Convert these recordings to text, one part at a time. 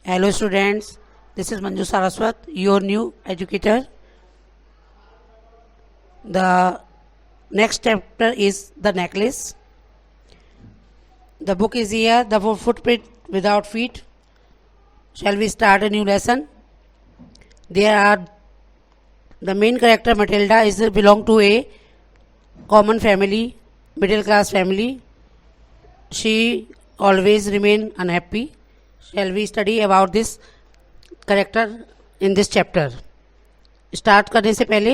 Hello students, this is Manju Saraswat, your new educator. The next chapter is the necklace. The book is here, the footprint without feet. Shall we start a new lesson? There are the main character Matilda is belong to a common family, middle class family. She always remain unhappy. Shall we study about this character in this chapter? Start करने से पहले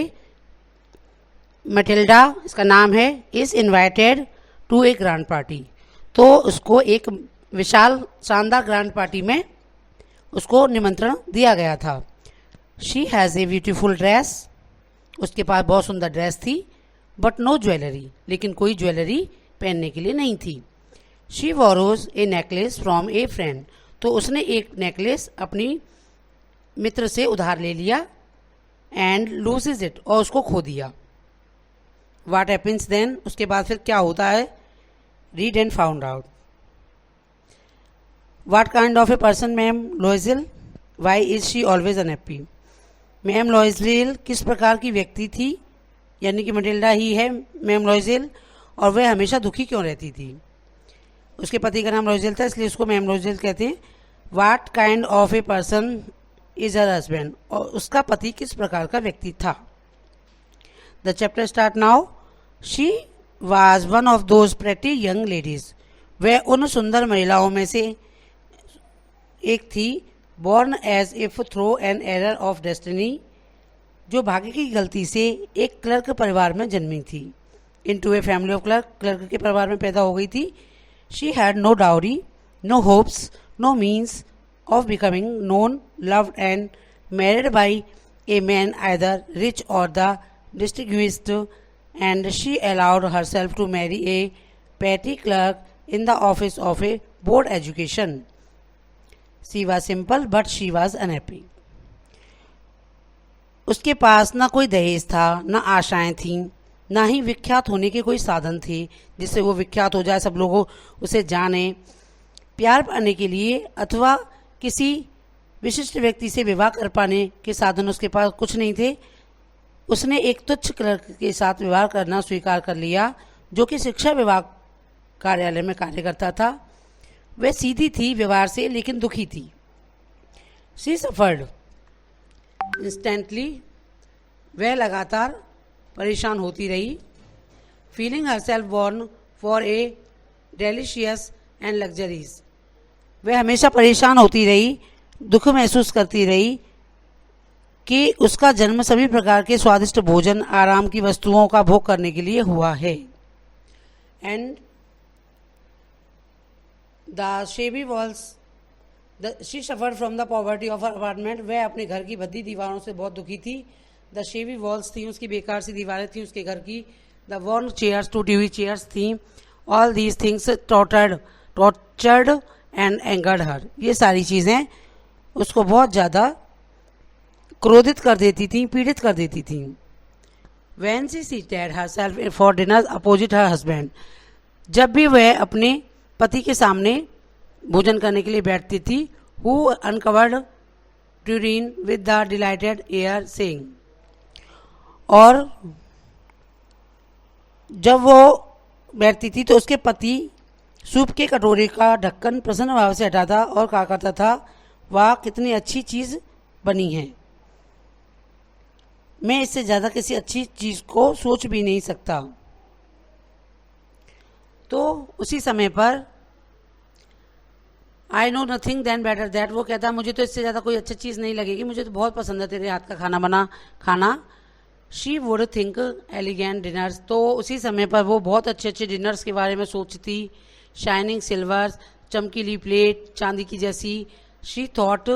Matilda इसका नाम है is invited to a grand party, तो उसको एक विशाल शानदार ग्रैंड पार्टी में उसको निमंत्रण दिया गया था. She has a beautiful dress, उसके पास बहुत सुंदर ड्रेस थी. बट नो ज्वेलरी, लेकिन कोई ज्वेलरी पहनने के लिए नहीं थी. She borrows a necklace from a friend, तो उसने एक नेकलेस अपनी मित्र से उधार ले लिया. एंड लूजेज इट, और उसको खो दिया. वाट हैपन्स देन, उसके बाद फिर क्या होता है? Read and found out. What kind of a person मैम Loisel, why is she always unhappy. मैम लॉयजल किस प्रकार की व्यक्ति थी, यानी कि मटिल्डा ही है मैम लॉयजल, और वह हमेशा दुखी क्यों रहती थी. उसके पति का नाम लॉयजल था, इसलिए उसको मैम लॉयजल कहते हैं. What kind of a person is her husband, और उसका पति किस प्रकार का व्यक्ति था. The chapter start now. She was one of those pretty young ladies, वह उन सुंदर महिलाओं में से एक थी. Born as if through an error of destiny, जो भाग्य की गलती से एक क्लर्क परिवार में जन्मी थी. Into a family of clerk, clerk के परिवार में पैदा हो गई थी. She had no dowry, no hopes, no means of becoming known, loved and married by a man either rich or the distinguished, and she allowed herself to marry a petty clerk in the office of a board education. She was simple but she was unhappy. उसके पास ना कोई दहेज था, ना आशाएं थीं, ना ही विख्यात होने के कोई साधन थे जिससे वो विख्यात हो जाए, सब लोग उसे जाने. प्यार पाने के लिए अथवा किसी विशिष्ट व्यक्ति से विवाह कर पाने के साधन उसके पास कुछ नहीं थे. उसने एक तुच्छ क्लर्क के साथ विवाह करना स्वीकार कर लिया, जो कि शिक्षा विभाग कार्यालय में कार्य करता था. वह सीधी थी व्यवहार से, लेकिन दुखी थी. शी सफर्ड इंस्टेंटली, वह लगातार परेशान होती रही. Feeling herself born for a delicious and luxuries, वह हमेशा परेशान होती रही, दुख महसूस करती रही कि उसका जन्म सभी प्रकार के स्वादिष्ट भोजन, आराम की वस्तुओं का भोग करने के लिए हुआ है. And the shabby walls, she suffered from the poverty of her apartment, वह अपने घर की भद्दी दीवारों से बहुत दुखी थी. द शेवी वॉल्स थी उसकी बेकार सी दीवारें थी उसके घर की. द वॉर्न चेयर्स, टूटी हुई चेयर्स थी. All these things tortured and angered her, ये सारी चीज़ें उसको बहुत ज़्यादा क्रोधित कर देती थी, पीड़ित कर देती थी. Van C seated herself for dinner opposite her husband, जब भी वह अपने पति के सामने भोजन करने के लिए बैठती थी. Who uncovered Turin with the dilated air saying, और जब वो बैठती थी तो उसके पति सूप के कटोरे का ढक्कन प्रसन्न भाव से हटाता और कहा करता था, वाह कितनी अच्छी चीज़ बनी है, मैं इससे ज़्यादा किसी अच्छी चीज़ को सोच भी नहीं सकता. तो उसी समय पर I know nothing than better that, वो कहता मुझे तो इससे ज़्यादा कोई अच्छी चीज़ नहीं लगेगी, मुझे तो बहुत पसंद है तेरे हाथ का खाना बना खाना. She would think elegant dinners, तो उसी समय पर वो बहुत अच्छे अच्छे डिनर्स के बारे में सोचती. शाइनिंग सिल्वर्स, चमकीली प्लेट चांदी की जैसी. शी थॉट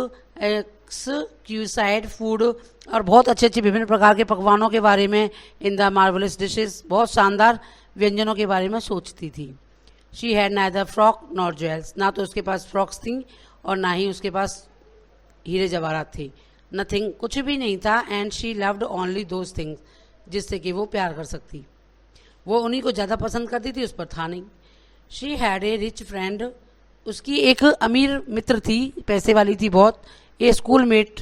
एक्सक्यूसाइड फूड, और बहुत अच्छे अच्छे विभिन्न प्रकार के पकवानों के बारे में. इन द मार्वलस डिशेस, बहुत शानदार व्यंजनों के बारे में सोचती थी. She had neither frock nor jewels, ना तो उसके पास फ्रॉक्स थी और ना ही उसके पास हीरे जवाहरात थे. नथिंग, कुछ भी नहीं था. And she loved only those things, जिससे कि वो प्यार कर सकती. वो उन्हीं को ज़्यादा पसंद करती थी, उस पर था नहीं. She had a rich friend उसकी एक अमीर मित्र थी, पैसे वाली थी बहुत, a school mate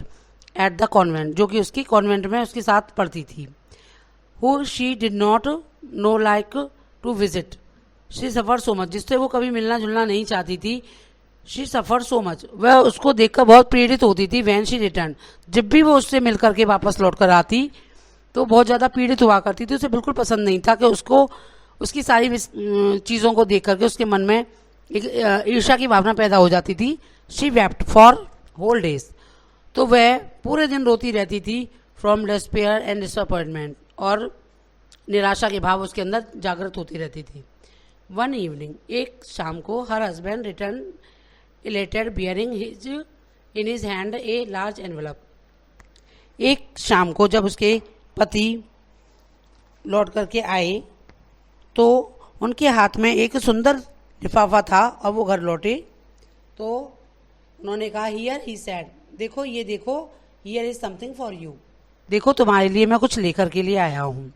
at the convent, जो कि उसकी कॉन्वेंट में उसके साथ पढ़ती थी। Who she did not no like to visit, she suffer so much, जिससे वो कभी मिलना जुलना नहीं चाहती थी। शी सफ़र सो मच, वह उसको देखकर बहुत प्रेरित होती थी। वैन शी रिटर्न, जब भी वो उससे मिल करके वापस लौट कर आती तो बहुत ज़्यादा पीड़ित हुआ करती थी। उसे बिल्कुल पसंद नहीं था कि उसको उसकी सारी चीज़ों को देख करके उसके मन में एक ईर्ष्या की भावना पैदा हो जाती थी। She wept for whole days, तो वह पूरे दिन रोती रहती थी। फ्रॉम डिस्पेयर एंड डिसअपॉइंटमेंट, और निराशा के भाव उसके अंदर जागृत होती रहती थी। वन इवनिंग, एक शाम को, her husband return elated bearing his in his hand a large envelope, एक शाम को जब उसके पति लौट करके आए तो उनके हाथ में एक सुंदर लिफाफा था। अब वो घर लौटे तो उन्होंने कहा, हियर ही सैड, देखो ये देखो, here is something for you, देखो तुम्हारे लिए मैं कुछ लेकर के लिए आया हूँ।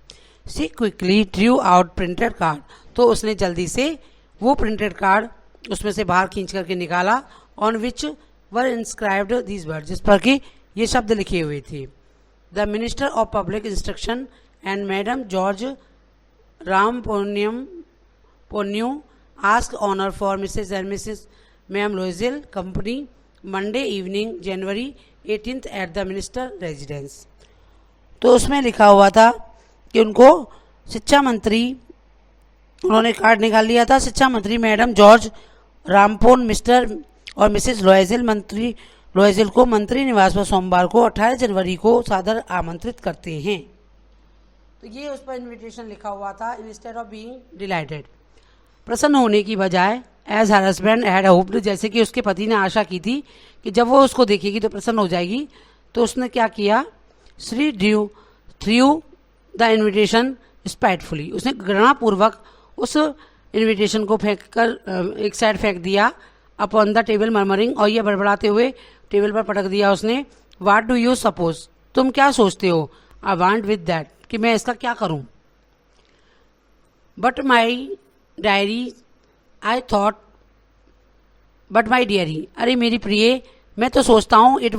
She quickly drew out printed card, तो उसने जल्दी से वो प्रिंटेड कार्ड उसमें से बाहर खींच करके निकाला। On which were inscribed these word, जिस पर कि ये शब्द लिखे हुए थे। The minister of public instruction and madam George Ramponneau ask honour for Mrs and Mrs ma'am Loisel company Monday evening January 18 at the minister residence. तो उसमें लिखा हुआ था कि उनको शिक्षा मंत्री, उन्होंने कार्ड निकाल लिया था, शिक्षा मंत्री मैडम जॉर्ज रामपोन मिस्टर और मिसेज लोइजेल, मंत्री लोइजेल को मंत्री निवास पर सोमवार को 18 जनवरी को सादर आमंत्रित करते हैं। तो ये उस पर इन्विटेशन लिखा हुआ था। इंस्टेड ऑफ बीइंग डिलाइटेड, प्रसन्न होने की बजाय, as her husband had hoped, जैसे कि उसके पति ने आशा की थी कि जब वो उसको देखेगी तो प्रसन्न हो जाएगी, तो उसने क्या किया, Shri through the invitation spitefully, उसने घृणापूर्वक उस इन्विटेशन को फेंक कर एक साइड फेंक दिया। अपॉन द टेबल मर्मरिंग, और यह बड़बड़ाते हुए टेबल पर पटक दिया उसने। व्हाट डू यू सपोज, तुम क्या सोचते हो, आई वांट विद दैट, कि मैं इसका क्या करूं। But my diary I thought, but my diary, अरे मेरी प्रिय, मैं तो सोचता हूँ it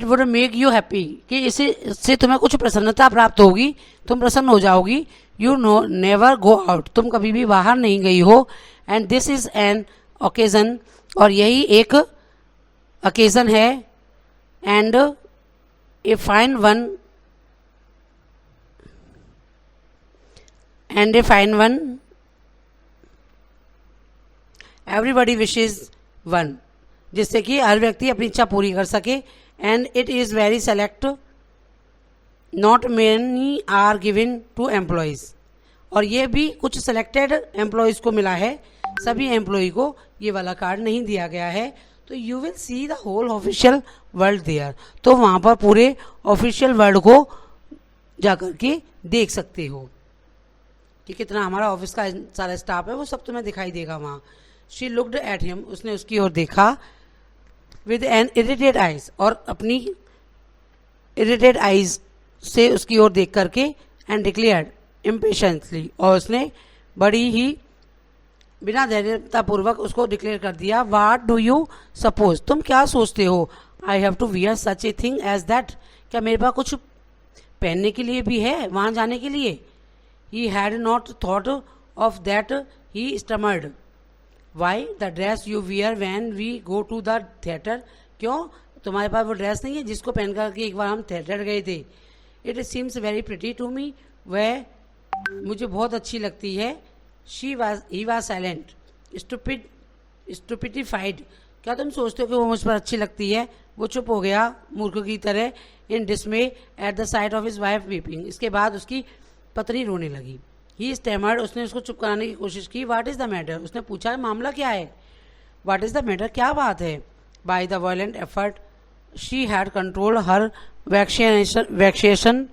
would make you happy, कि इससे तुम्हें कुछ प्रसन्नता प्राप्त होगी, तुम प्रसन्न हो जाओगी। You know never go out, तुम कभी भी बाहर नहीं गई हो। And this is an occasion, और यही एक ओकेजन है। And a fine one, everybody wishes one, जिससे कि हर व्यक्ति अपनी इच्छा पूरी कर सके। And it is very select, not many are given to employees, और ये भी कुछ सेलेक्टेड एम्प्लॉयज़ को मिला है, सभी एम्प्लॉय को ये वाला कार्ड नहीं दिया गया है। तो you will see the whole official world there, तो वहाँ पर पूरे ऑफिशियल वर्ल्ड को जाकर के देख सकते हो कि कितना हमारा ऑफिस का सारा स्टाफ है, वो सब तुम्हें दिखाई देगा वहाँ। शी लुक्ड एट हिम, उसने उसकी ओर देखा। विद एन इरिटेड आइज, और अपनी इरिटेड आइज से उसकी ओर देख करके। एंड डिक्लेयर्ड इम्पेशेंटली, और उसने बड़ी ही बिना धैर्यतापूर्वक उसको डिक्लेयर कर दिया। व्हाट डू यू सपोज, तुम क्या सोचते हो, I have to wear such a thing as that, क्या मेरे पास कुछ पहनने के लिए भी है वहाँ जाने के लिए। He had not thought of that, he stammered. Why the dress you wear when we go to the theatre, क्यों तुम्हारे पास वो ड्रेस नहीं है जिसको पहन करके एक बार हम थिएटर गए थे। It seems very pretty to me, वह मुझे बहुत अच्छी लगती है। ही वॉज साइलेंट, स्टूपिडिफाइड, क्या तुम सोचते हो कि वो मुझ पर अच्छी लगती है। वो चुप हो गया मूर्ख की तरह। In dismay at the sight of his wife weeping, इसके बाद उसकी पत्नी रोने लगी। ही स्टैमर्ड, उसने उसको चुप कराने की कोशिश की। व्हाट इज़ द मैटर, उसने पूछा मामला क्या है। व्हाट इज़ द मैटर, क्या बात है। By the violent effort she had controlled her vexation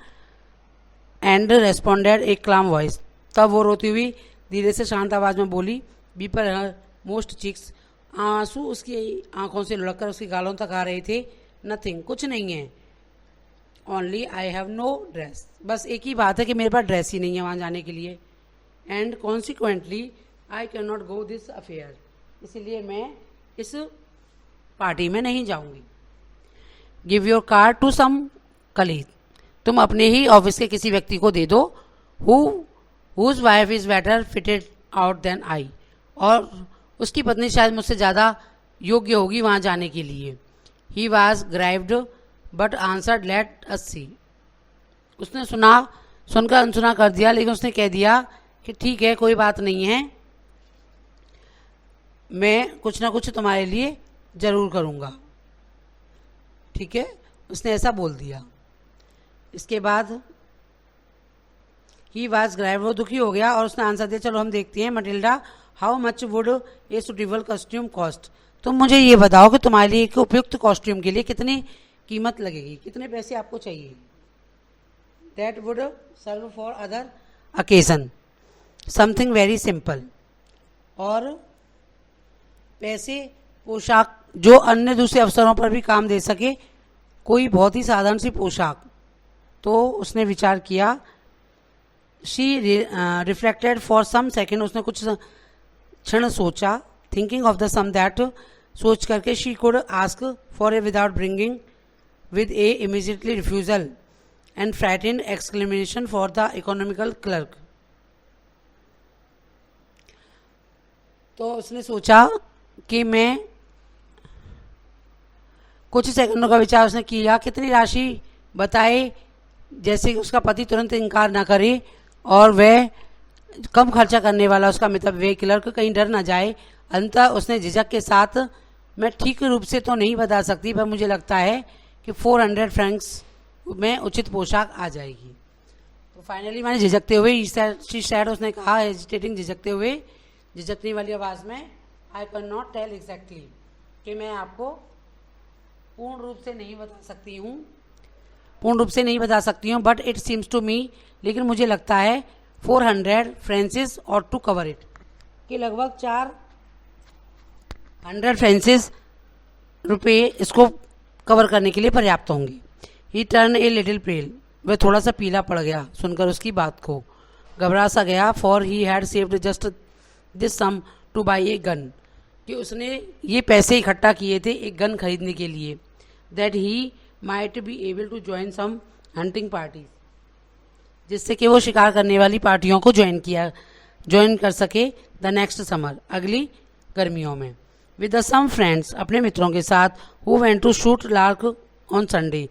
and responded A claim voice, तब वो रोती हुई धीरे से शांत आवाज में बोली। बी पर हर मोस्ट चिक्स, आंसू उसकी आंखों से लुढ़ककर उसके गालों तक आ रहे थे। नथिंग, कुछ नहीं है। Only I have no dress, बस एक ही बात है कि मेरे पास ड्रेस ही नहीं है वहाँ जाने के लिए। And consequently I can not go this affair, इसीलिए मैं इस पार्टी में नहीं जाऊंगी। Give your card to some colleague, तुम अपने ही ऑफिस के किसी व्यक्ति को दे दो। Whose wife is better fitted out than I, और उसकी पत्नी शायद मुझसे ज़्यादा योग्य होगी वहाँ जाने के लिए। He was grieved but answered let us see, उसने सुनकर अनसुना कर दिया, लेकिन उसने कह दिया कि ठीक है, कोई बात नहीं है, मैं कुछ ना कुछ तुम्हारे लिए ज़रूर करूँगा। ठीक है, उसने ऐसा बोल दिया। इसके बाद ही वाज ग्राइव, वो दुखी हो गया और उसने आंसर दिया, चलो हम देखते हैं। Matilda, how much would a suitable costume cost, तुम मुझे ये बताओ कि तुम्हारे लिए एक उपयुक्त कॉस्ट्यूम के लिए कितनी कीमत लगेगी, कितने पैसे आपको चाहिए। That would serve for other occasion something very simple, और पैसे पोशाक जो अन्य दूसरे अवसरों पर भी काम दे सके, कोई बहुत ही साधारण सी पोशाक। तो उसने विचार किया। She reflected for some second, उसने कुछ क्षण सोचा। Thinking of the sum that, सोच करके she could ask for a without bringing with a immediately refusal and frightened exclamation for the economical clerk. तो उसने सोचा कि मैं, कुछ सेकंडों का विचार उसने किया, कितनी राशि बताए जैसे कि उसका पति तुरंत इनकार ना करे और वह कम खर्चा करने वाला उसका मतलब वे क्लर्क कहीं डर ना जाए। अंततः उसने झिझक के साथ, मैं ठीक रूप से तो नहीं बता सकती पर मुझे लगता है कि 400 फ्रैंक्स में उचित पोशाक आ जाएगी। तो फाइनली मैंने झिझकते हुए, शी सैड, उसने कहा हेजिटेटिंग, झिझकते हुए, झिझकने वाली आवाज़ में, I can not tell exactly, कि मैं आपको पूर्ण रूप से नहीं बता सकती हूँ, but it seems to me, लेकिन मुझे लगता है 400 फ्रेंचेस और टू कवर इट, कि लगभग 400 फ्रेंचेस रुपये इसको कवर करने के लिए पर्याप्त होंगे। ही टर्न ए लिटिल पेल, वह थोड़ा सा पीला पड़ गया सुनकर उसकी बात को, घबरा सा गया। For he had saved just this sum to buy a gun, कि उसने ये पैसे इकट्ठा किए थे एक गन खरीदने के लिए। That he might be able to join some hunting party, जिससे कि वो शिकार करने वाली पार्टियों को ज्वाइन कर सके द नेक्स्ट समर, अगली गर्मियों में। विद द सम फ्रेंड्स, अपने मित्रों के साथ, who went to shoot lark on Sunday,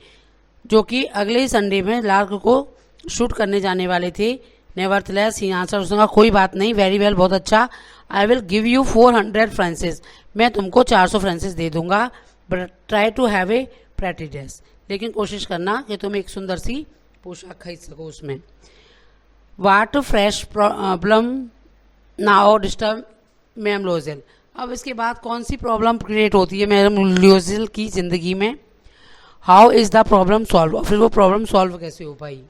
जो कि अगले ही संडे में लार्क को शूट करने जाने वाले थे। नेवरथलेस ही आंसर, उसने कहा कोई बात नहीं, वेरी वेल, बहुत अच्छा। I will give you 400 francs, मैं तुमको 400 फ्रांसेस दे दूंगा, but try to have a pretty dress, लेकिन कोशिश करना कि तुम एक सुंदर सी पोशाक खरीद सको उसमें। What fresh problem now disturb ma'am Loisel, अब इसके बाद कौन सी प्रॉब्लम क्रिएट होती है मैम लोजेल की ज़िंदगी में। How is the problem solve, और फिर वो प्रॉब्लम सॉल्व कैसे हो पाई।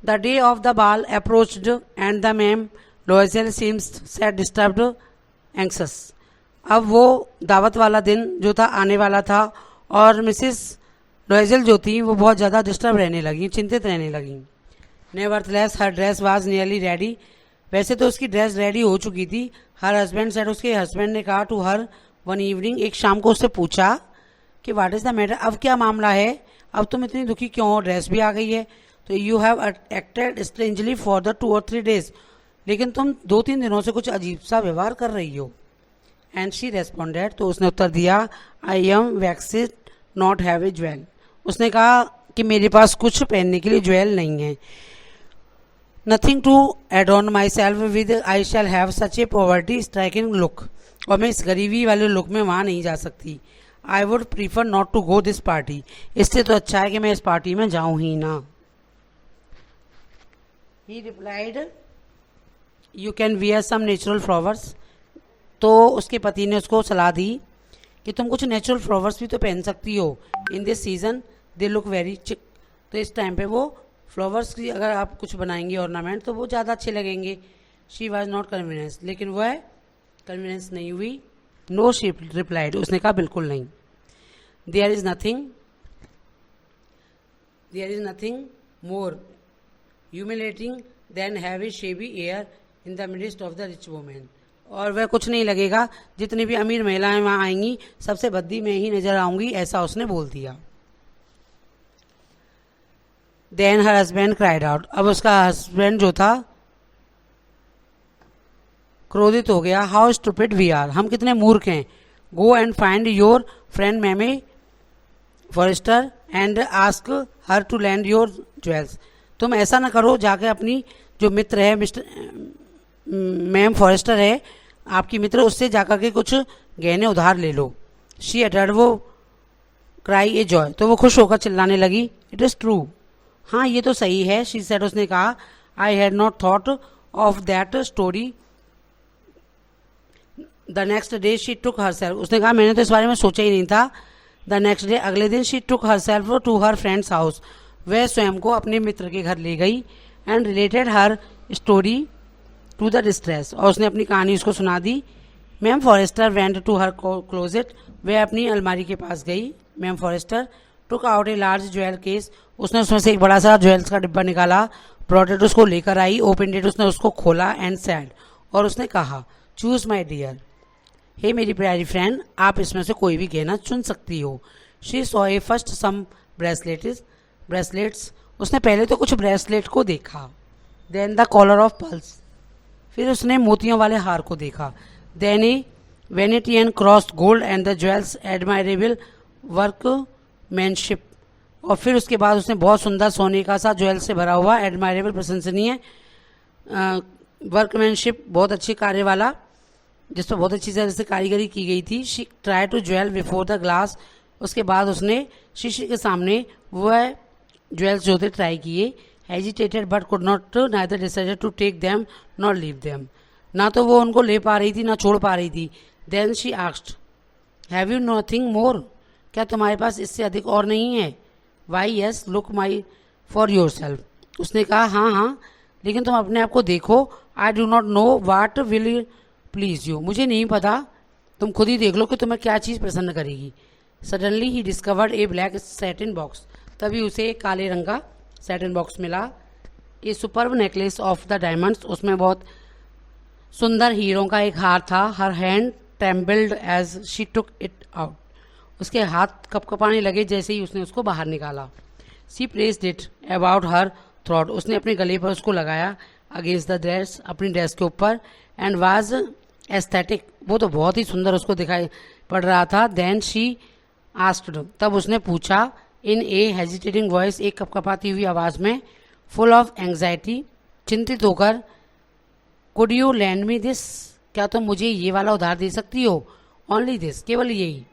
The day of the ball approached and the ma'am Loisel seems sad disturbed anxious, अब वो दावत वाला दिन जो था आने वाला था, और मिसिस लोजेल जो थी वो बहुत ज़्यादा डिस्टर्ब रहने लगी, चिंतित रहने लगी। Nevertheless her dress was nearly ready, वैसे तो उसकी ड्रेस रेडी हो चुकी थी। हर हस्बैंड सेड, उसके हस्बैंड ने कहा, टू हर वन इवनिंग, एक शाम को उससे पूछा कि व्हाट इज़ द मैटर, अब क्या मामला है, अब तुम इतनी दुखी क्यों हो, ड्रेस भी आ गई है। तो you have acted strangely for the 2 or 3 days, लेकिन तुम 2-3 दिनों से कुछ अजीब सा व्यवहार कर रही हो। एंड शी रेस्पॉन्डेड, तो उसने उत्तर दिया, I am vexed not have a jewel, उसने कहा कि मेरे पास कुछ पहनने के लिए ज्वेल नहीं है। Nothing to adorn myself with, I shall have such a poverty striking look, और मैं इस गरीबी वाले लुक में वहाँ नहीं जा सकती। I would prefer not to go this party, इससे तो अच्छा है कि मैं इस पार्टी में जाऊँ ही ना। He replied, you can wear some natural flowers, तो उसके पति ने उसको सलाह दी कि तुम कुछ नेचुरल फ्लावर्स भी तो पहन सकती हो, in this season they look very चिक, तो इस टाइम पे वो फ्लावर्स की अगर आप कुछ बनाएंगे ऑर्नामेंट तो वो ज़्यादा अच्छे लगेंगे। शी वॉज नॉट कन्वीनियंस, लेकिन वह कन्वीनियंस नहीं हुई। नो, शी रिप्लाइड, उसने कहा बिल्कुल नहीं। There is nothing more humiliating than have a shabby air in the midst of the rich women, और वह कुछ नहीं लगेगा, जितनी भी अमीर महिलाएं वहाँ आएंगी सबसे भद्दी मैं ही नजर आऊंगी, ऐसा उसने बोल दिया। Then her husband cried out, अब उसका हस्बैंड जो था क्रोधित हो गया। हाउ स्टूपिड वी आर, हम कितने मूर्ख हैं। Go and find your friend मैमे Forestier and ask her to lend your jewels, तुम ऐसा ना करो, जाके अपनी जो मित्र है मिस्टर मैम फॉरेस्टर है आपकी मित्र, उससे जाकर के कुछ गहने उधार ले लो। शी अटर्ड, वो क्राई ए जॉय, तो वो खुश होकर चिल्लाने लगी। इट इज़ ट्रू, हाँ ये तो सही है। शी सेड, उसने कहा। I had not thought of that story the next day she took her self, उसने कहा मैंने तो इस बारे में सोचा ही नहीं था। द नेक्स्ट डे, अगले दिन, she took herself to her friend's house, वह स्वयं को अपने मित्र के घर ले गई। And related her story to the distress, और उसने अपनी कहानी उसको सुना दी। Ma'am Forrester went to her closet, वह अपनी अलमारी के पास गई। Ma'am Forrester took out a large jewel case, उसने उसमें से एक बड़ा सा ज्वेल्स का डिब्बा निकाला। ब्रॉट इट, उसको लेकर आई। ओपन इट, उसने उसको खोला। एंड सैड, और उसने कहा। चूज माई डियर, हे मेरी प्यारी फ्रेंड, आप इसमें से कोई भी गहना चुन सकती हो। She saw a first some bracelets, उसने पहले तो कुछ ब्रेसलेट को देखा। Then the collar of pearls, फिर उसने मोतियों वाले हार को देखा। Then a Venetian crossed gold and the jewels admirable workmanship, और फिर उसके बाद उसने बहुत सुंदर सोने का सा ज्वेल से भरा हुआ, एडमायरेबल प्रशंसनीय, वर्कमैनशिप बहुत अच्छी कार्य वाला, जिस पर बहुत अच्छी तरह से कारीगरी की गई थी। She try to jewel before the glass, उसके बाद उसने शीशे के सामने वह ज्वेल्स जो थे ट्राई किए। Hesitated but could not neither decided to take them not leave them, ना तो वो उनको ले पा रही थी ना छोड़ पा रही थी। Then she asked, have you nothing more, क्या तुम्हारे पास इससे अधिक और नहीं है। Why yes, look my for yourself, उसने कहा हाँ हाँ, लेकिन तुम अपने आप को देखो। आई do not know what will please you, मुझे नहीं पता, तुम खुद ही देख लो कि तुम्हें क्या चीज़ प्रसन्न करेगी। Suddenly he discovered a black satin box, तभी उसे एक काले रंग का सैटिन बॉक्स मिला। A superb necklace of the diamonds, उसमें बहुत सुंदर हीरों का एक हार था। Her hand trembled as she took it out, उसके हाथ कपकपाने लगे जैसे ही उसने उसको बाहर निकाला। She placed it about her throat, उसने अपने गले पर उसको लगाया। अगेंस्ट द ड्रेस, अपनी ड्रेस के ऊपर। एंड वाज एस्थेटिक, वो तो बहुत ही सुंदर उसको दिखाई पड़ रहा था। देन शी आस्क्ड, तब उसने पूछा इन ए हेजिटेटिंग वॉइस, एक कपकपाती हुई आवाज़ में, फुल ऑफ एंग्जाइटी, चिंतित होकर, could you land me this, क्या तुम मुझे ये वाला उधार दे सकती हो। ओनली दिस, केवल यही।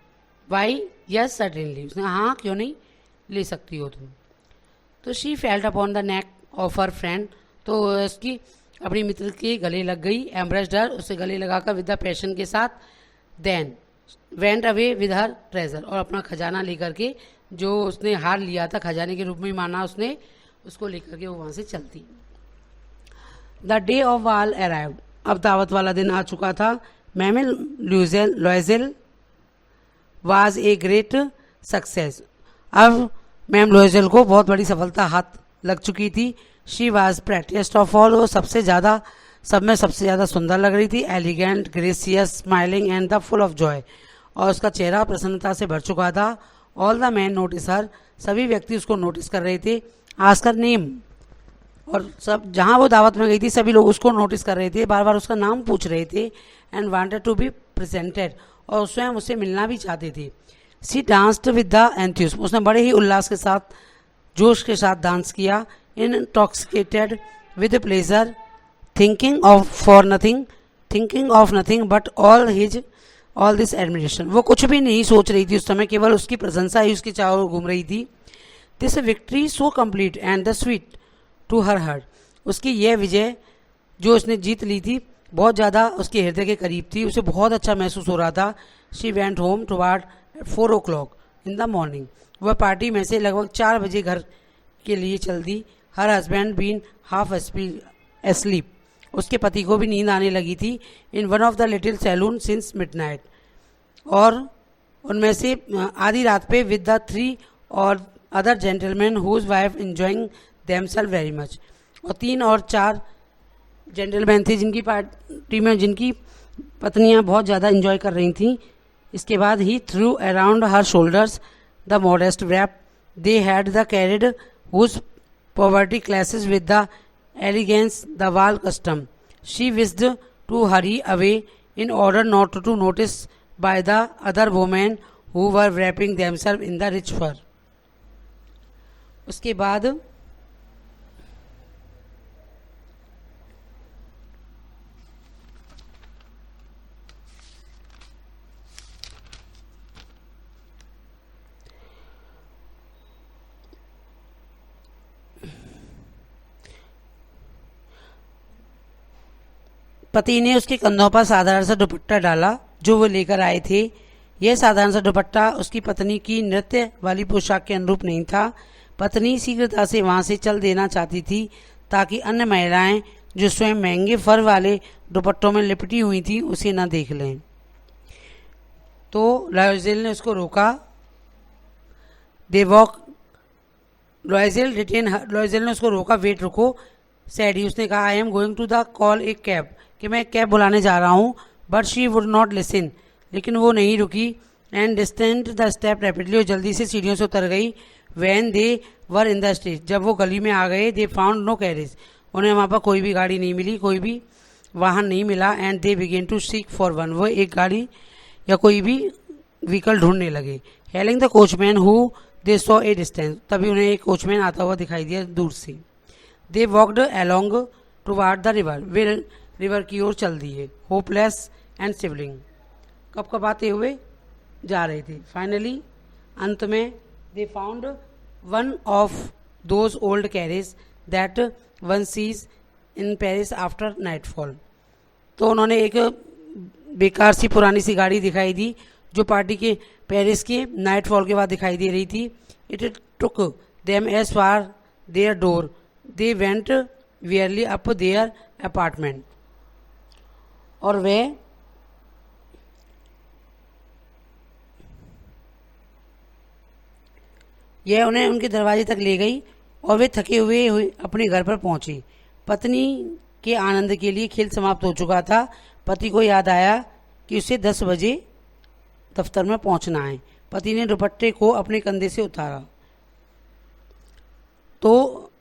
वाई यस सर्टेनली, उसने हाँ क्यों नहीं, ले सकती हो तुम। तो she felt upon the neck of her friend, तो उसकी अपनी मित्र के गले लग गई। एम्ब्रेस्ड हर, उसे गले लगाकर विद द पैशन के साथ। Then went away with her treasure, और अपना खजाना लेकर के, जो उसने हार लिया था खजाने के रूप में माना उसने, उसको लेकर के वो वहाँ से चलती। The day of ball arrived, अब दावत वाला दिन आ चुका था। Ma'am Loisel was a great success, अब मैम लॉयजेल को बहुत बड़ी सफलता हाथ लग चुकी थी। She was prettiest of all, वो सबसे ज़्यादा, सब में सबसे ज़्यादा सुंदर लग रही थी। Elegant, gracious, smiling and the full of Joy, और उसका चेहरा प्रसन्नता से भर चुका था। ऑल द मैन नोटिस हर, सभी व्यक्ति उसको नोटिस कर रहे थे। आस्क हर नेम, और सब जहाँ वो दावत में गई थी सभी लोग उसको नोटिस कर रहे थे, बार बार उसका नाम पूछ रहे थे। And wanted to be presented, और स्वयं उससे मिलना भी चाहते थे। She danced with the enthuse, उसने बड़े ही उल्लास के साथ, जोश के साथ डांस किया। Intoxicated with pleasure, thinking of nothing but all this admiration, वो कुछ भी नहीं सोच रही थी उस समय, केवल उसकी प्रशंसा ही उसके चारों ओर घूम रही थी। This victory so complete and the sweet to her heart, उसकी यह विजय जो उसने जीत ली थी बहुत ज़्यादा उसके हृदय के करीब थी, उसे बहुत अच्छा महसूस हो रहा था। She went home toward 4 o'clock in the morning, वह पार्टी में से लगभग 4 बजे घर के लिए चल दी। Her husband been half asleep, उसके पति को भी नींद आने लगी थी। In one of the little saloon since midnight, और उनमें से आधी रात पे विद द 3 और other gentleman whose wife enjoying themselves very much, और 3 और 4 जेंटलमैन थे जिनकी पार्टी में, जिनकी पत्नियां बहुत ज़्यादा इंजॉय कर रही थीं। इसके बाद he threw around her shoulders the modest wrap they had the carried whose poverty classes with the elegance the wall custom. She wished to hurry away in order not to notice by the other women who were wrapping themselves in the rich fur. उसके बाद पति ने उसके कंधों पर साधारण सा दुपट्टा डाला जो वो लेकर आए थे। यह साधारण सा दुपट्टा उसकी पत्नी की नृत्य वाली पोशाक के अनुरूप नहीं था। पत्नी शीघ्रता से वहां से चल देना चाहती थी ताकि अन्य महिलाएं जो स्वयं महंगे फर वाले दुपट्टों में लिपटी हुई थी उसे न देख लें। तो लॉयजेल ने उसको रोका। दे वॉक लॉयजेल ने उसको रोका। वेट रुको, सैड ही। उसने कहा I am going to the call a cab, कि मैं कैब बुलाने जा रहा हूँ। But she would not listen, लेकिन वो नहीं रुकी। And distant the step rapidly, और जल्दी से सीढ़ियों से उतर गई। When they were in the street, जब वो गली में आ गए, दे फाउंड नो कैरेज, उन्हें वहाँ पर कोई भी गाड़ी नहीं मिली, कोई भी वाहन नहीं मिला। And they began to seek for one, वो एक गाड़ी या कोई भी व्हीकल ढूंढने लगे। Hailing the coachman who they saw a distance, तभी उन्हें एक कोचमैन आता हुआ दिखाई दिया दूर से। They walked along toward the river, वे रिवर की ओर चल दिए। होपलेस एंड सिवलिंग, कब कब आते हुए जा रहे थे। फाइनली, अंत में, they found one of those old carriage that one seize in Paris after nightfall. तो उन्होंने एक बेकार सी पुरानी सी गाड़ी दिखाई दी जो पार्टी के पेरिस के नाइटफॉल के बाद दिखाई दे रही थी। It took them as far their door, they went wearily up their apartment, और वे यह उन्हें उनके दरवाजे तक ले गई और वे थके हुए अपने घर पर पहुंचे। पत्नी के आनंद के लिए खेल समाप्त हो चुका था। पति को याद आया कि उसे 10 बजे दफ्तर में पहुंचना है। पति ने दुपट्टे को अपने कंधे से उतारा तो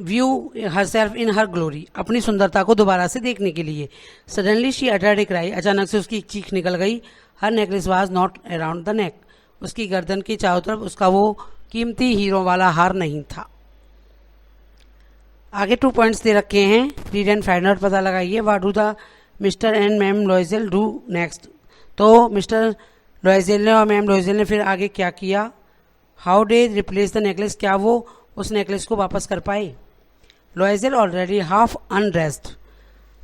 view herself in her glory, अपनी सुंदरता को दोबारा से देखने के लिए। Suddenly she uttered a cry, अचानक से उसकी एक चीख निकल गई। Her necklace was not around the neck, उसकी गर्दन के चारों तरफ उसका वो कीमती हीरो वाला हार नहीं था। आगे 2 पॉइंट्स दे रखे हैं, रीड एंड फाइंड आउट पता लगाइए। What do the mister and ma'am Loisel do next, तो मिस्टर लॉयजेल ने और मैम लॉयजेल ने फिर आगे क्या किया। How they replace the necklace, क्या वो उस नेकलेस को वापस कर पाए। Loisel already half undressed,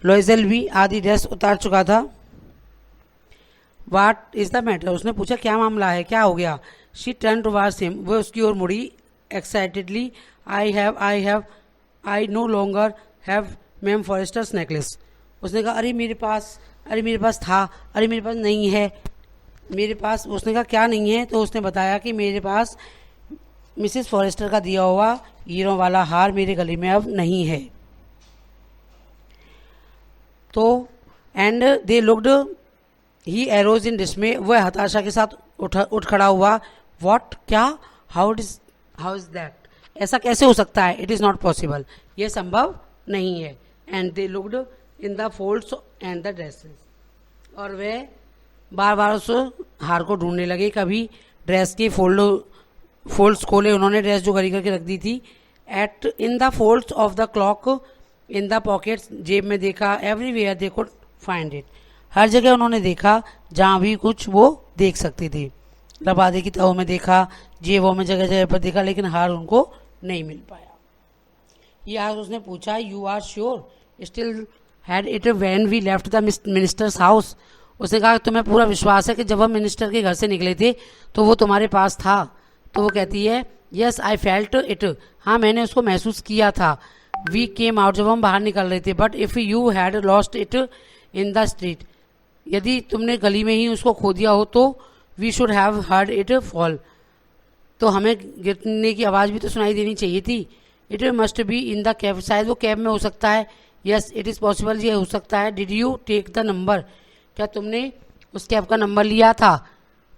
Loisel भी आधी ड्रेस उतार चुका था। वाट इज द मैटर, उसने पूछा क्या मामला है, क्या हो गया। शी टर्न टुवार्ड्स हिम, वो उसकी ओर मुड़ी excitedly. I know longer have ma'am Forester's necklace, उसने कहा अरे मेरे पास था, अरे मेरे पास नहीं है, मेरे पास। उसने कहा क्या नहीं है, तो उसने बताया कि मेरे पास मिसेस फॉरेस्टर का दिया हुआ हीरो वाला हार मेरे गले में अब नहीं है। तो and they looked, he arrows इन डिस्मे, वह हताशा के साथ उठ खड़ा हुआ। व्हाट, क्या, हाउ इज दैट, ऐसा कैसे हो सकता है। इट इज़ नॉट पॉसिबल, यह संभव नहीं है। And they looked in the folds and the dresses, और वे बार बार उस हार को ढूंढने लगे। कभी ड्रेस के फोल्ड्स खोले उन्होंने, ड्रेस जो गरी करके रख दी थी। At in the folds of the cloak, in the pockets, जेब में देखा। Everywhere they could find it, हर जगह उन्होंने देखा जहाँ भी कुछ वो देख सकते थे। लबादे की तहों में देखा, जेबों में, जगह जगह पर देखा, लेकिन हार उनको नहीं मिल पाया। ये आज उसने पूछा you are sure still had it when we left the minister's house, उसने कहा तुम्हें पूरा विश्वास है कि जब हम मिनिस्टर के घर से निकले थे तो वो तुम्हारे पास था। तो वो कहती है यस आई फेल्ट इट, हाँ मैंने उसको महसूस किया था। वी केम आउट, जब हम बाहर निकल रहे थे। But if you had lost it in the street, यदि तुमने गली में ही उसको खो दिया हो तो we should have heard it fall, तो हमें गिरने की आवाज़ भी तो सुनाई देनी चाहिए थी। It must be in the cab, शायद वो कैब में हो सकता है। यस इट इज़ पॉसिबल, ये हो सकता है। Did you take the number, क्या तुमने उस कैब का नंबर लिया था?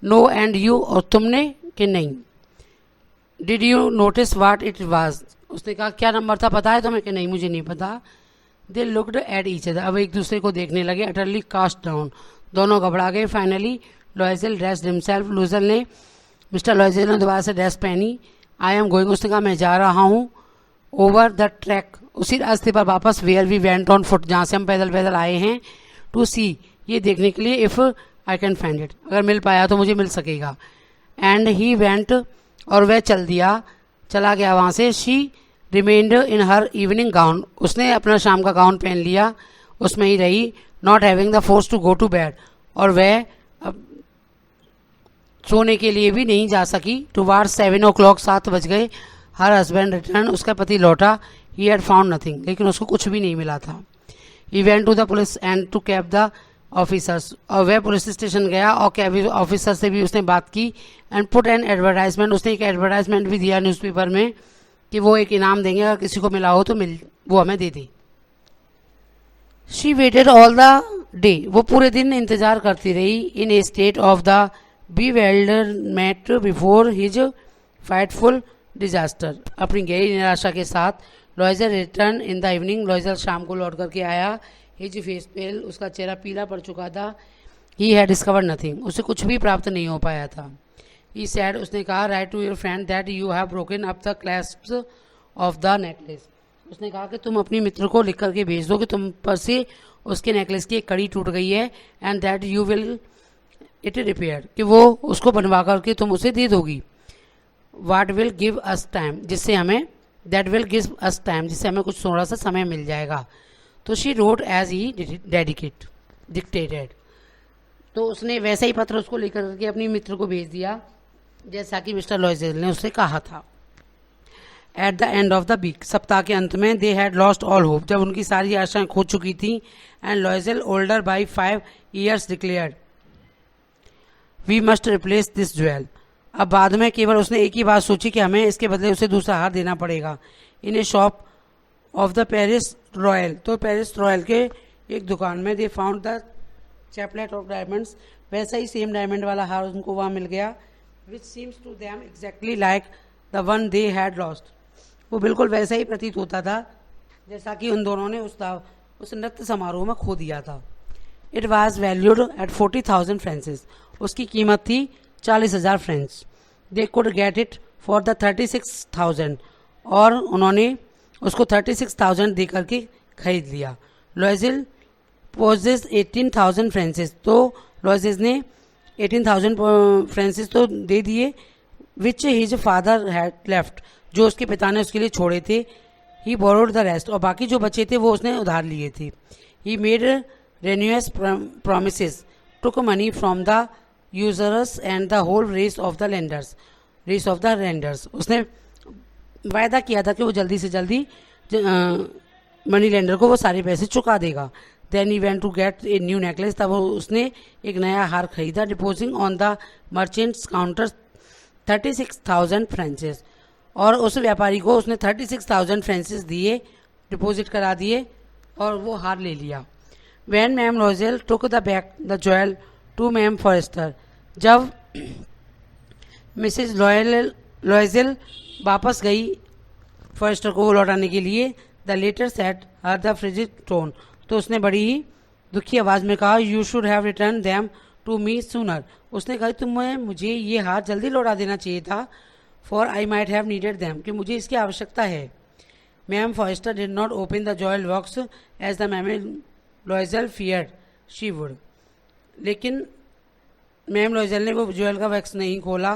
नो एंड यू, और तुमने कि नहीं? Did you notice what it was? उसने कहा क्या नंबर था, पता है तुम्हें कि नहीं? मुझे नहीं पता। They looked at each other, अब एक दूसरे को देखने लगे। अटरली कास्ट डाउन, दोनों घबरा गए। फाइनली लॉयजेल ड्रेस्ड हिमसेल्फ, लॉयजेल ने मिस्टर लॉयजेल ने दोबारा से ड्रेस पहनी। आई एम गोइंग, उसने कहा मैं जा रहा हूँ। ओवर द ट्रैक, उसी रास्ते पर वापस, where we went on foot, जहाँ से हम पैदल पैदल आए हैं। टू सी, ये देखने के लिए, if I can find it, अगर मिल पाया तो मुझे मिल सकेगा। एंड ही वेंट, और वह चला गया वहाँ से। She remained in her evening gown, उसने अपना शाम का गाउन पहन लिया, उसमें ही रही। Not having the force to go to bed, और वह अब सोने के लिए भी नहीं जा सकी। टुवार्ड्स 7 o'clock, 7 बज गए। हर हस्बैंड रिटर्न, उसका पति लौटा। ही हैड फाउंड नथिंग, लेकिन उसको कुछ भी नहीं मिला था। He went to the police and to cab the officers, और वह पुलिस स्टेशन गया और कैब ऑफिसर से भी उसने बात की। एंड पुट एन एडवर्टाइजमेंट, उसने एक एडवर्टाइजमेंट भी दिया न्यूज़पेपर में कि वो एक इनाम देंगे, अगर किसी को मिला हो तो वो हमें दे दे। She waited all the day, वो पूरे दिन इंतजार करती रही। In a state of the bewilderment before his frightful disaster, अपनी गहरी निराशा के साथ। Loisel return in the evening, Loisel शाम को लौट करके आया। हिज फेस पेल, उसका चेहरा पीला पड़ चुका था। ही हैड डिस्कवर्ड नथिंग, उसे कुछ भी प्राप्त नहीं हो पाया था। ही सैड, उसने कहा, write to your friend that you have broken up the clasps of the necklace, उसने कहा कि तुम अपनी मित्र को लिख करके भेज दो कि तुम पर से उसके नेकलेस की एक कड़ी टूट गई है। And that you will it repair, कि वो उसको बनवा करके तुम उसे दे दोगी। What will give us time, जिससे हमें, that will give us time, जिससे हमें कुछ थोड़ा सा समय मिल जाएगा। तो she wrote as he dictated, तो उसने वैसा ही पत्र उसको लेकर के अपनी मित्र को भेज दिया जैसा कि मिस्टर लॉयजेल ने उससे कहा था। At the end of the week, सप्ताह के अंत में, they had lost all hope, जब उनकी सारी आशाएं खो चुकी थी। And Loisel, older by 5 years, declared we must replace this jewel, अब बाद में केवल उसने एक ही बात सोची कि हमें इसके बदले उसे दूसरा हार देना पड़ेगा। In a shop of the Paris royal, तो पेरिस रॉयल के एक दुकान में, they found the chaplet of diamonds, वैसा ही सेम डायमंड वाला हार उनको वहाँ मिल गया। Which seems to them exactly like the one they had lost, वो बिल्कुल वैसा ही प्रतीत होता था जैसा कि उन दोनों ने उस नृत्य समारोह में खो दिया था। इट वॉज वैल्यूड एट 40,000 फ्रेंचेस, उसकी कीमत थी 40,000 French. They could get it for the 36,000, और उन्होंने उसको 36,000 दे करके खरीद लिया। लॉयजेल पोजेस 18,000 फ्रेंचेस, तो लॉयजेल ने 18,000 फ्रेंचेस तो दे दिए। विच हिज फादर हैड लेफ्ट, जो उसके पिता ने उसके लिए छोड़े थे। ही बोरोड द रेस्ट, और बाकी जो बचे थे वो उसने उधार लिए थे। He made ruinous promises, took money from the usurers and the whole race of the lenders, उसने वायदा किया था कि वो जल्दी से जल्दी मनी लेंडर को वो सारे पैसे चुका देगा। Then he went to get a new necklace, तब उसने एक नया हार खरीदा। Depositing on the merchant's counter 36,000 francs, और उस व्यापारी को उसने 36,000 फ्रेंचेस दिए, डिपॉजिट करा दिए, और वो हार ले लिया। When ma'am Loisel took the back the jewel to ma'am Forestier, जब मिसेज लॉयजेल वापस गई फॉरेस्टर को लौटाने के लिए, the latter said her the frigid tone, तो उसने बड़ी ही दुखी आवाज़ में कहा, you should have return them to me sooner, उसने कहा तुम्हें मुझे ये हार जल्दी लौटा देना चाहिए था। For I might have needed them, कि मुझे इसकी आवश्यकता है। Ma'am Forestier did not open the jewel box as the ma'am Loisel feared she would, लेकिन मैम लॉयजेल ने वो ज्वेल का बॉक्स नहीं खोला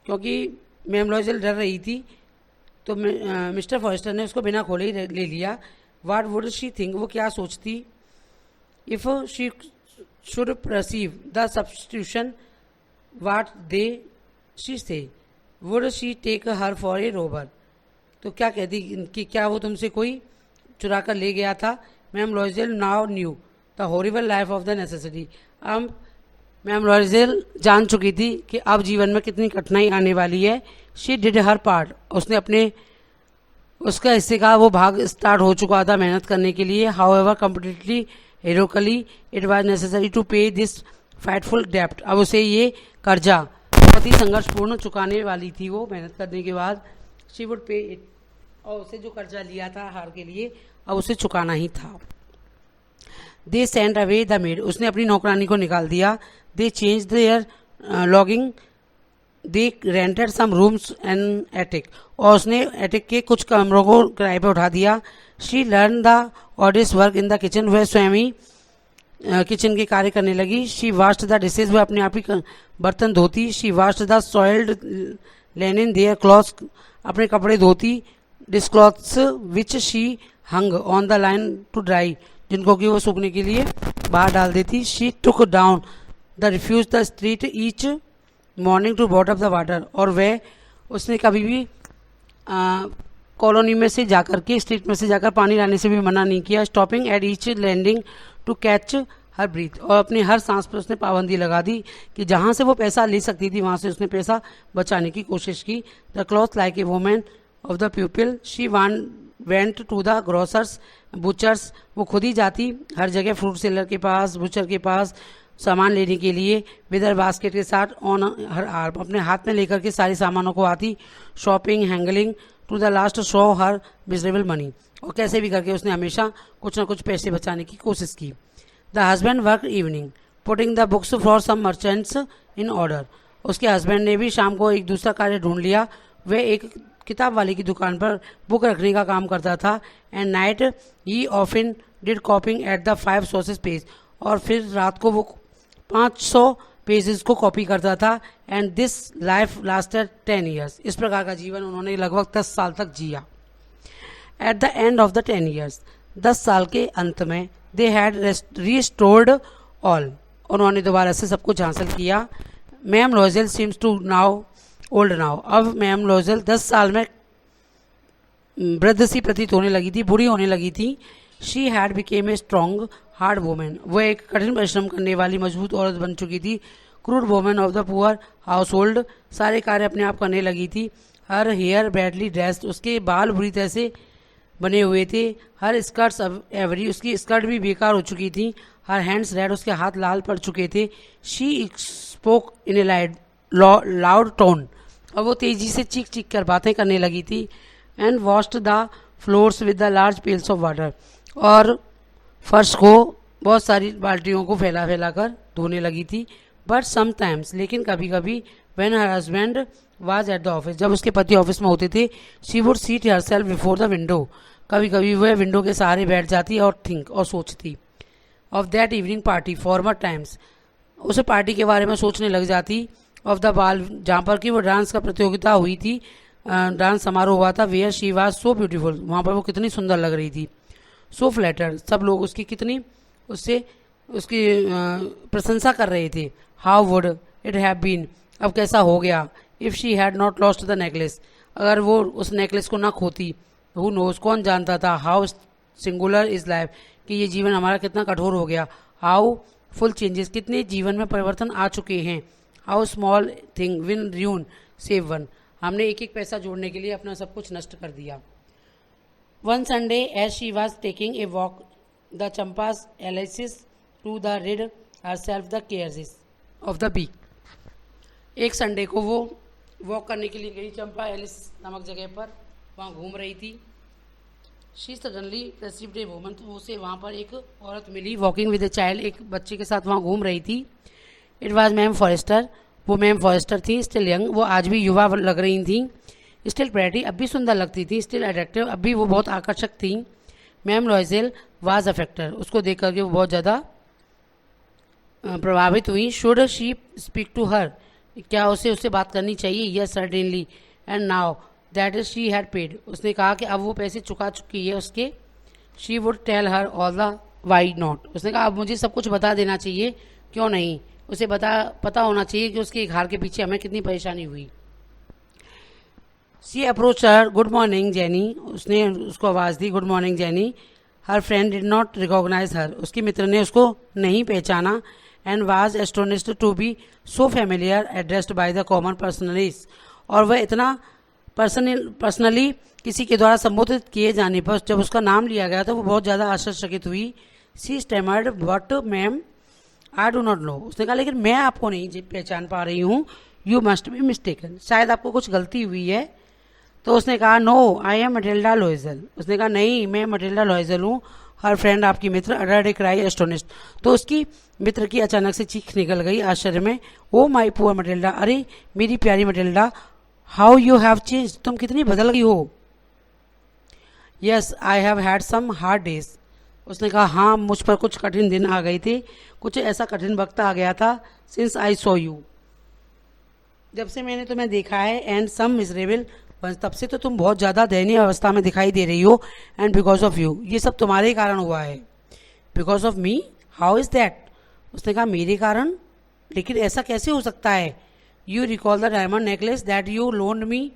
क्योंकि मैम लॉयजेल डर रही थी, तो मिस्टर फॉरेस्टर ने उसको बिना खोले ही ले लिया। वाट वुड शी थिंक, वो क्या सोचती, if she should perceive the substitution what they she say, would she take her for a robber, तो क्या कहती कि क्या वो तुमसे कोई चुरा कर ले गया था। Ma'am Loisel now knew the horrible life of the necessity, अब मैम लॉयजेल जान चुकी थी कि अब जीवन में कितनी कठिनाई आने वाली है। शी डिड हर पार्ट, उसने उसका हिस्से का वो भाग स्टार्ट हो चुका था मेहनत करने के लिए। However completely heroically it was necessary to pay this frightful डेप्ट। अब उसे ये कर्जा बहुत ही संघर्षपूर्ण चुकाने वाली थी, वो मेहनत करने के बाद। शी वुड पे इट, और उसे जो कर्जा लिया था हार के लिए अब उसे चुकाना ही था। They send away the maid, उसने अपनी नौकरानी को निकाल दिया। They change their lodging, they rented some rooms and attic, और उसने एटिक के कुछ कमरों को किराए पर उठा दिया। She learn the ऑडियस work in the kitchen, वह स्वयं ही किचन के कार्य करने लगी। शी वाश्ड द डिशेज, वह अपने आप ही बर्तन धोती। She washed the soiled linen their clothes, अपने कपड़े धोती। This clothes which she hung on the line to dry, जिनको कि वो सूखने के लिए बाहर डाल देती। She took down the refuse the street each morning to brought up the water, और वह उसने कभी भी कॉलोनी में से जाकर के, स्ट्रीट में से जाकर पानी लाने से भी मना नहीं किया। Stopping at each landing to catch her breath, और अपनी हर सांस पर उसने पाबंदी लगा दी कि जहाँ से वो पैसा ले सकती थी वहाँ से उसने पैसा बचाने की कोशिश की। The cloth like a woman of the pupil, she went to the grocer's butcher's, वो खुद ही जाती हर जगह, फ्रूट सेलर के पास, बुचर के पास सामान लेने के लिए। विदर बास्केट के साथ ऑन हर आर्म, अपने हाथ में लेकर के सारे सामानों को आती। Shopping haggling to the last sou her miserable money, और कैसे भी करके उसने हमेशा कुछ ना कुछ पैसे बचाने की कोशिश की। The husband work evening putting the books for some merchants in order, उसके हस्बैंड ने भी शाम को एक दूसरा कार्य ढूंढ लिया। वह एक किताब वाले की दुकान पर बुक रखने का काम करता था। And night he often did कॉपिंग at the 5 sources page, और फिर रात को वो 500 पेजेस को कॉपी करता था। And this life lasted 10 years, इस प्रकार का जीवन उन्होंने लगभग 10 साल तक जिया। At the end of the 10 years, 10 साल के अंत में, दे हैड रिस्टोर्ड ऑल, उन्होंने दोबारा से सब कुछ हासिल किया। Ma'am Loisel seems to now old now, अब मैम लॉयजेल 10 साल में वृद्ध सी प्रतीत होने लगी थी, बूढ़ी होने लगी थी। She had became a strong hard women, वह एक कठिन परिश्रम करने वाली मजबूत औरत बन चुकी थी। Crude women of the poor house hold, सारे कार्य अपने आप करने लगी थी। हर हेयर बैडली ड्रेस्ड, उसके बाल बुरी तरह से बने हुए थे। हर स्कर्ट्स एवरी, उसकी स्कर्ट भी बेकार हो चुकी थी। हर हैंड्स रेड, उसके हाथ लाल पड़ चुके थे। She spoke in A loud tone, और वो तेजी से चीख चीख कर बातें करने लगी थी। And washed the floors with the large pails of water, और फर्श को बहुत सारी बाल्टियों को फैला फैला कर धोने लगी थी। बट समटाइम्स, लेकिन कभी कभी, when her husband was at the office, जब उसके पति ऑफिस में होते थे, she would seat herself before the window, कभी कभी वह विंडो के सहारे बैठ जाती और थिंक, और सोचती। Of that evening party farmer times, उसे पार्टी के बारे में सोचने लग जाती। ऑफ द बाल, जहाँ पर कि वो डांस का प्रतियोगिता हुई थी, डांस समारोह हुआ था। Where she was so beautiful, वहाँ पर वो कितनी सुंदर लग रही थी। सो फ्लैटर्ड, सब लोग उसकी कितनी उससे उसकी प्रशंसा कर रहे थे। How would it have been, अब कैसा हो गया। If she had not lost the necklace, अगर वो उस नेकलेस को ना खोती। हु नोज, कौन जानता था। हाउ सिंगुलर इज लाइफ, कि ये जीवन हमारा कितना कठोर हो गया। हाउ फुल चेंजेस, कितने जीवन में परिवर्तन आ चुके हैं। How small thing win ruin save one, हमने एक एक पैसा जोड़ने के लिए अपना सब कुछ नष्ट कर दिया। One Sunday as she was taking a walk the Champs Elysees to the rid her self the cares of the week, एक संडे को वो वॉक करने के लिए गई चंपा एलिस नामक जगह पर, वहाँ घूम रही थी। She suddenly received a woman, तो उसे वहाँ पर एक औरत मिली। वॉकिंग विद ए चाइल्ड, एक बच्चे के साथ वहाँ घूम रही थी। इट वॉज मैम फॉरेस्टर, वो मैम फॉरेस्टर थी। स्टिल यंग, वो आज भी युवा लग रही थी। स्टिल प्रेटी, अब भी सुंदर लगती थी। स्टिल अट्रैक्टिव, अब भी वो बहुत आकर्षक थी। मैम लॉयजेल वाज अफेक्टेड, उसको देख करके वो बहुत ज़्यादा प्रभावित हुई। Should she speak to her, क्या उसे उससे बात करनी चाहिए। Yes certainly, and now that is she had paid, उसने कहा कि अब वो पैसे चुका चुकी है उसके। She would tell her all the why not, उसने कहा अब मुझे सब कुछ बता देना चाहिए, क्यों नहीं। उसे पता होना चाहिए कि उसके हार के पीछे हमें कितनी परेशानी हुई। She approach her, good morning Jenny, उसने उसको आवाज़ दी, good morning Jenny. Her friend did not recognize her, उसके मित्र ने उसको नहीं पहचाना। And was astonished to be so familiar addressed by the common personalist, और वह इतना पर्सनली किसी के द्वारा संबोधित किए जाने पर जब उसका नाम लिया गया तो वो बहुत ज़्यादा आश्चर्यचकित हुई। She stammered but ma'am I do not know. उसने कहा लेकिन मैं आपको नहीं पहचान पा रही हूँ, यू मस्ट बी मिस्टेकन, शायद आपको कुछ गलती हुई है। तो उसने कहा नो आई एम मटिल्डा लोइजल। उसने कहा नहीं मैं मटिल्डा लोइजल हूँ। हर फ्रेंड आपकी मित्र अडर्ड क्राई एस्टोनिस्ट। तो उसकी मित्र की अचानक से चीख निकल गई आश्चर्य में। ओ माई पुअर मटिल्डा, अरे मेरी प्यारी Matilda, how you have change, तुम कितनी बदल गई हो। Yes I have had some hard days. उसने कहा हाँ मुझ पर कुछ कठिन दिन आ गए थे, कुछ ऐसा कठिन वक्त आ गया था। सिंस आई सॉ यू, जब से मैंने तुम्हें देखा है। एंड सम मिजरेबल, तब से तो तुम बहुत ज़्यादा दयनीय अवस्था में दिखाई दे रही हो। एंड बिकॉज ऑफ यू, ये सब तुम्हारे कारण हुआ है। Because of me, how is that. उसने कहा मेरे कारण, लेकिन ऐसा कैसे हो सकता है। You recall the diamond necklace that you loaned me,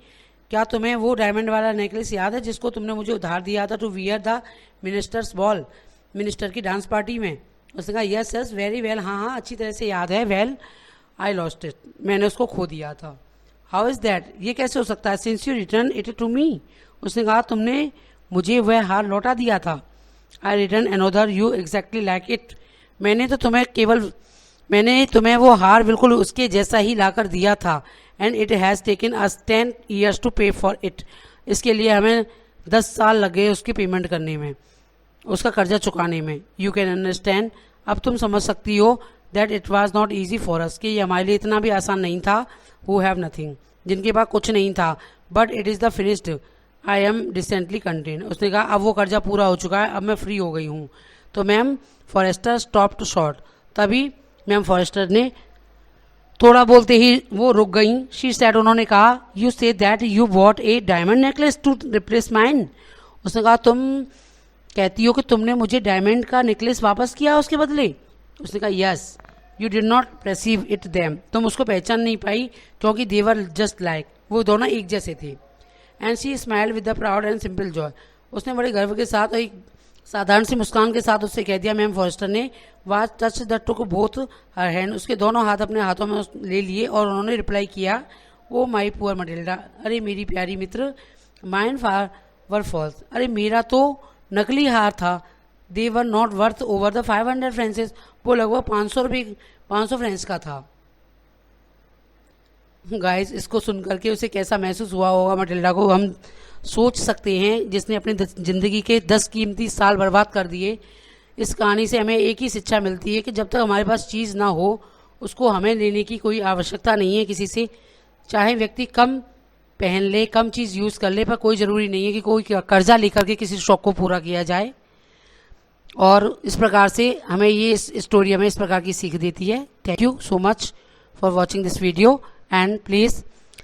क्या तुम्हें वो डायमंड वाला नेकलेस याद है जिसको तुमने मुझे उधार दिया था to wear the minister's ball, minister की डांस पार्टी में। उसने कहा यस यस वेरी वेल, हाँ हाँ अच्छी तरह से याद है। वेल आई लॉस्ट इट, मैंने उसको खो दिया था। हाउ इज़ दैट, ये कैसे हो सकता है। Since you return it to me, उसने कहा तुमने मुझे वह हार लौटा दिया था। I return another you exactly like it, मैंने तुम्हें वो हार बिल्कुल उसके जैसा ही लाकर दिया था। And it has taken us 10 years to pay for it, इसके लिए हमें 10 साल लग गए उसकी पेमेंट करने में, उसका कर्जा चुकाने में। यू कैन अंडरस्टैंड, अब तुम समझ सकती हो that it was not easy for us, कि ये हमारे लिए इतना भी आसान नहीं था। हु हैव नथिंग, जिनके पास कुछ नहीं था। But it is the finished, I am decently content. उसने कहा अब वो कर्जा पूरा हो चुका है, अब मैं फ्री हो गई हूँ। तो ma'am Forrester stop too short, तभी मैम फॉरेस्टर ने थोड़ा बोलते ही वो रुक गई। शी सेड, उन्होंने कहा you say that you bought a diamond necklace to replace mine. उसने कहा तुम कहती हो कि तुमने मुझे डायमंड का नेकलेस वापस किया उसके बदले। उसने कहा yes you did not perceive it them, तुम उसको पहचान नहीं पाई क्योंकि देवर जस्ट लाइक, वो दोनों एक जैसे थे। And she smiled with the proud and simple Joy, उसने बड़े गर्व के साथ और एक साधारण सी मुस्कान के साथ उससे कह दिया। मैम फॉरेस्टर ने was touch the took both her hand, उसके दोनों हाथ अपने हाथों में ले लिए और उन्होंने रिप्लाई किया ओ माई पुअर मटिल्डा, अरे मेरी प्यारी मित्र, माइन फार वर फॉल्स, अरे मेरा तो नकली हार था। They were not worth over the 500 francs, वो लगभग 500 फ्रेंच का था। गाइस इसको सुन करके उसे कैसा महसूस हुआ होगा मटिल्डा को, हम सोच सकते हैं। जिसने अपनी ज़िंदगी के 10 कीमती साल बर्बाद कर दिए। इस कहानी से हमें एक ही शिक्षा मिलती है कि जब तक हमारे पास चीज़ ना हो उसको हमें लेने की कोई आवश्यकता नहीं है किसी से। चाहे व्यक्ति कम पहन ले, कम चीज़ यूज़ कर ले, पर कोई ज़रूरी नहीं है कि कोई कर्जा लेकर के किसी शौक़ को पूरा किया जाए। और इस प्रकार से हमें ये स्टोरी हमें इस प्रकार की सीख देती है। Thank you so much for watching this video and please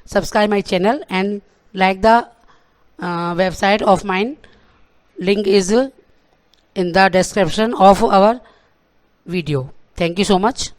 subscribe my channel and like the website of mine. Link is in the description of our video. Thank you so much.